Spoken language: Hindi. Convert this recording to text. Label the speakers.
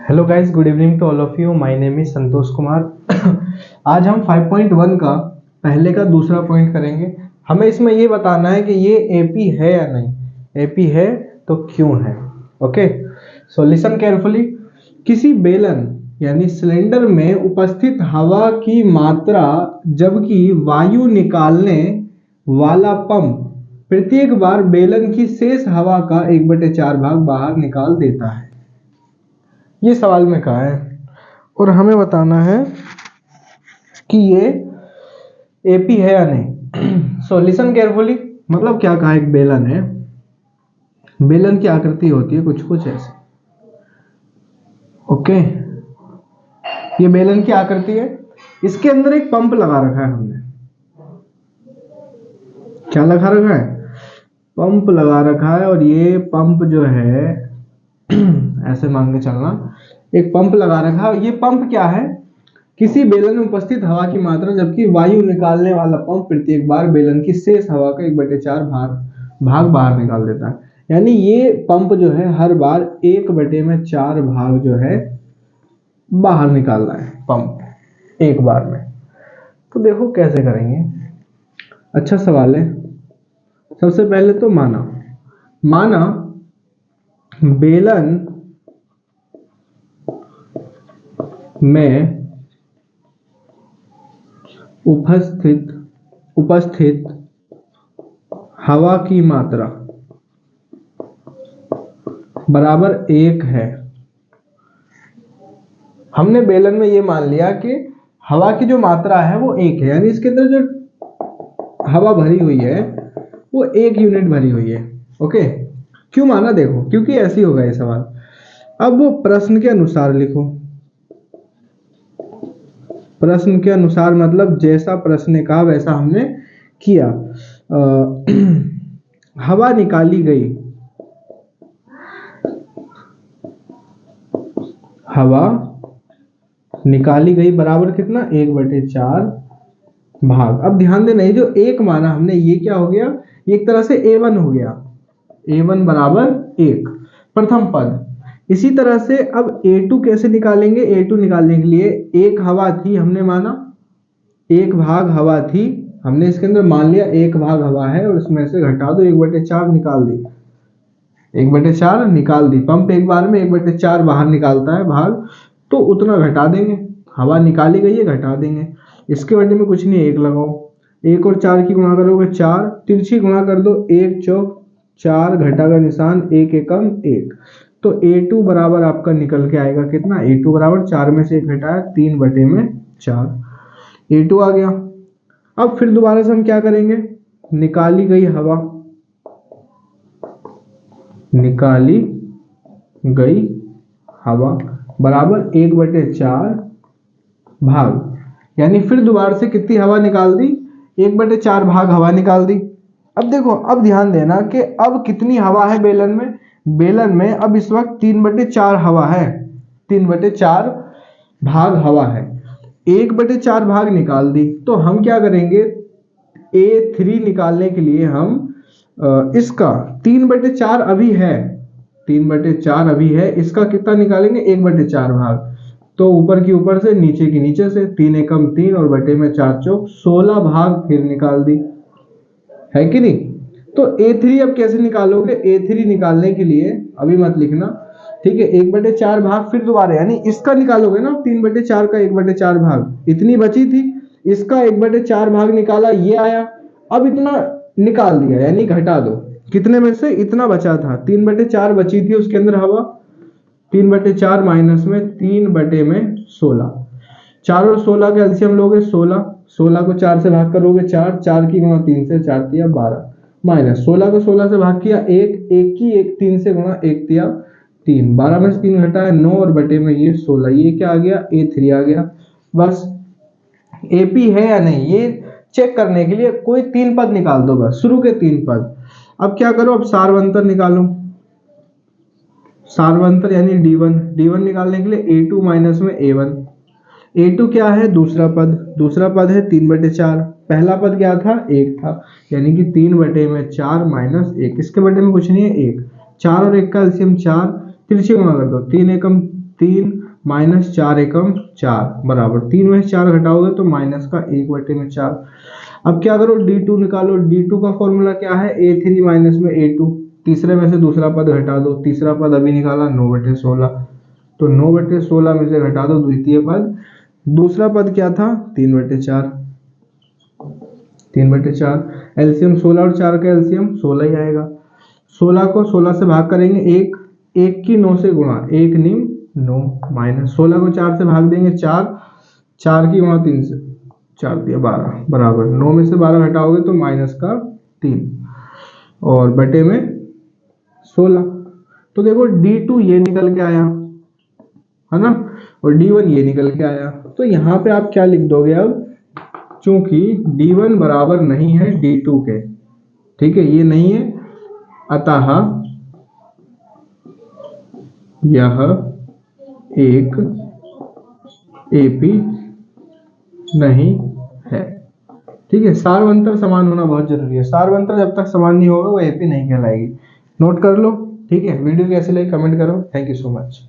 Speaker 1: Hello guys, good evening to all of you. My name is Santosh Kumar. आज हम 5.1 का पहले का दूसरा पॉइंट करेंगे। हमें इसमें ये बताना है कि ये एपी है या नहीं। एपी है तो क्यों है। Okay, so listen carefully. किसी बेलन यानी सिलेंडर में उपस्थित हवा की मात्रा जबकि वायु निकालने वाला पंप प्रत्येक बार बेलन की शेष हवा का 1/4 भाग बाहर निकाल देता है। ये सवाल में कहा है और हमें बताना है कि ये एपी है या नहीं। So listen carefully. मतलब क्या कहा, एक बेलन है, बेलन की आकृति होती है कुछ कुछ ऐसे। ओके, ये बेलन की आकृति है, इसके अंदर एक पंप लगा रखा है हमने। क्या लगा रखा है? पंप लगा रखा है। और ये पंप जो है ऐसे मान के चलना, एक पंप लगा रखा है। ये पंप क्या है? किसी बेलन में उपस्थित हवा की मात्रा जबकि वायु निकालने वाला पंप प्रत्येक बार बेलन की शेष हवा का 1/4 भाग बाहर निकाल देता है। यानी ये पंप जो है हर बार 1/4 भाग जो है बाहर निकालना है पंप एक बार में। तो देखो कैसे करेंगे। अच्छा सवाल है। सबसे पहले तो माना बेलन में उपस्थित हवा की मात्रा बराबर 1 है। हमने बेलन में ये मान लिया कि हवा की जो मात्रा है वो 1 है, यानी इसके अंदर जो हवा भरी हुई है वो 1 यूनिट भरी हुई है। ओके, क्यों माना? देखो, क्योंकि ऐसे ही होगा ये सवाल। अब वो प्रश्न के अनुसार लिखो। प्रश्न के अनुसार मतलब जैसा प्रश्न ने कहा वैसा हमने किया। हवा निकाली गई, हवा निकाली गई बराबर कितना? 1/4 भाग। अब ध्यान देना, ये जो 1 माना हमने, ये क्या हो गया? ये एक तरह से A1 हो गया। A1 बराबर 1 प्रथम पद। इसी तरह से अब A2 कैसे निकालेंगे? A2 निकालने के लिए 1 हवा थी, हमने माना 1 भाग हवा थी, हमने इसके अंदर मान लिया 1 भाग हवा है और उसमें से घटा दो 1/4 निकाल दी। 1/4 निकाल दी। पंप एक बार में 1/4 बाहर निकालता है भाग, तो उतना घटा देंगे। हवा निकाली गई है, घटा देंगे। इसके वजह में कुछ नहीं, 1 लगाओ। 1 और 4 की गुणा करोगे 4, तिरछी गुणा कर दो, 1 चौक 4, घटा का निशान, 1 एकम 1। तो A2 बराबर आपका निकल के आएगा कितना? A2 बराबर 4 में से 1 घटाया 3/4। A2 आ गया। अब फिर दोबारा से हम क्या करेंगे? निकाली गई हवा बराबर 1/4 भाग, यानी फिर दोबारा से कितनी हवा निकाल दी? 1/4 भाग हवा निकाल दी। अब देखो, अब ध्यान देना कि अब कितनी हवा है बेलन में। बेलन में अब इस वक्त 3/4 हवा है, 3/4 भाग हवा है। 1/4 भाग निकाल दी। तो हम क्या करेंगे? A3 निकालने के लिए हम इसका 3/4 अभी है, 3/4 अभी है, इसका कितना निकालेंगे? 1/4 भाग। तो ऊपर की ऊपर से, नीचे की नीचे से, 3 एकम 3 और बटे में 4 चौक 16 भाग फिर निकाल दी, है कि नहीं? तो A3 अब कैसे निकालोगे? A3 निकालने के लिए अभी मत लिखना, ठीक है। 1/4 भाग फिर दोबारा, यानी इसका निकालोगे ना, 3/4 का 1/4 भाग, इतनी बची थी, इसका 1/4 भाग निकाला, ये आया। अब इतना निकाल दिया, यानी घटा दो। कितने में से? इतना बचा था, 3/4 बची थी उसके अंदर हवा। 3/4 माइनस में 3/16, 4 और 16 का एलसीएम लोगे 16, 16 को 4 से भाग करोगे 4, 4 की गुणा 3 से, 4 तिया 12, माइनस 16 को 16 से भाग किया 1, 1 की 1 3 से गुणा 1 तिया 3, 12 में से 3 घटाया 9 और बटे में ये 16, ये क्या आ गया? A3 आ गया। बस एपी है या नहीं ये चेक करने के लिए कोई 3 पद निकाल दो, बस शुरू के 3 पद। अब क्या करो? अब सार्वंतर निकालो। सार्वंतर यानी D1 निकालने के लिए A2 माइनस में A1। A2 क्या है? दूसरा पद है 3/4। पहला पद क्या था? 1 था, यानी कि 3/4 माइनस 1, इसके बटे में कुछ नहीं है 1। 4 और 1 का एलसीएम 4, तिरछी गुणा कर दो, 3 एकम 3 माइनस 4 एकम 4 बराबर 3 में से 4 घटाओगे तो माइनस का 1/4। अब क्या करो, d2 निकालो। d2 का फॉर्मूला क्या है, a3 माइनस में a2। तीसरे में से दूसरा पद घटा दो, तीसरा पद अभी निकाला 9/16, तो 9/16 में से घटा दो द्वितीय पद। दूसरा पद क्या था, 3/4। 3/4 एलसीएम 16 और 4 का एलसीएम 16 ही आएगा। 16 को 16 से भाग करेंगे, एक की 9 से गुणा, 1 निम 9 माइनस 16 को 4 से भाग देंगे 4 की गुणा 3 से 4 दिया 12 बराबर 9 में से 12 घटाओगे तो माइनस का 3 और बटे में 16। तो देखो d2 ये निकल के आया है ना, और d1 ये निकल के आया। तो यहाँ पे आप क्या लिख दोगे अब, चूंकि d1 बराबर नहीं है d2 के, ठीक है, ये नहीं है, अतः यह एक AP नहीं है। ठीक है, सार्वंतर समान होना बहुत जरूरी है। सार्वंतर जब तक समान नहीं होगा वो AP नहीं कहलाएगी। नोट कर लो। ठीक है, वीडियो कैसे लगी कमेंट करो। Thank you so much.